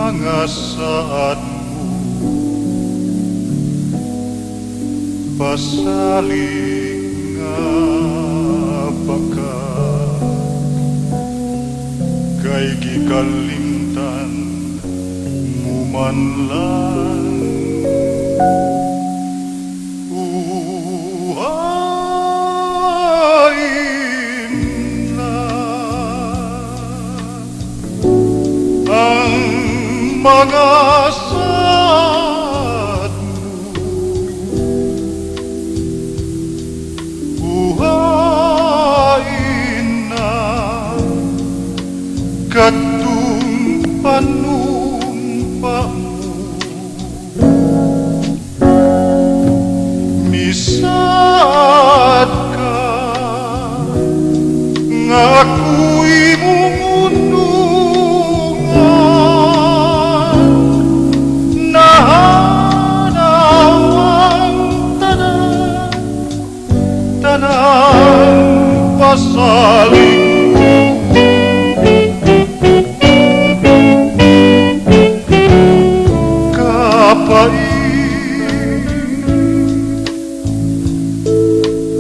mga saad mo, pasaling nga baka kay gikalimtan mo man lang. Uhain na ang mga saad mo, uhain na katong panumpa mo, misaad ka nga ako'y munungan, nahanaw ang tanang pasaling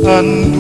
handungan.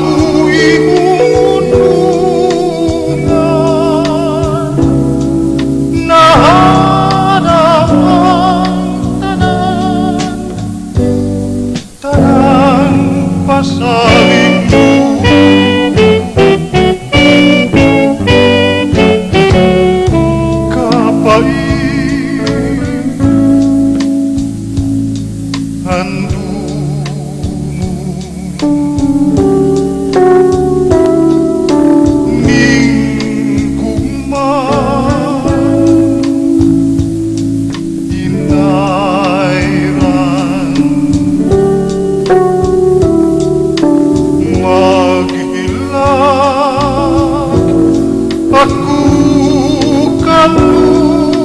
Ako'y munungan, nahanaw ang tanang pasaling mo, kapait handungan. Aku kanunay maayo na mamatay, magilang aku kanunay.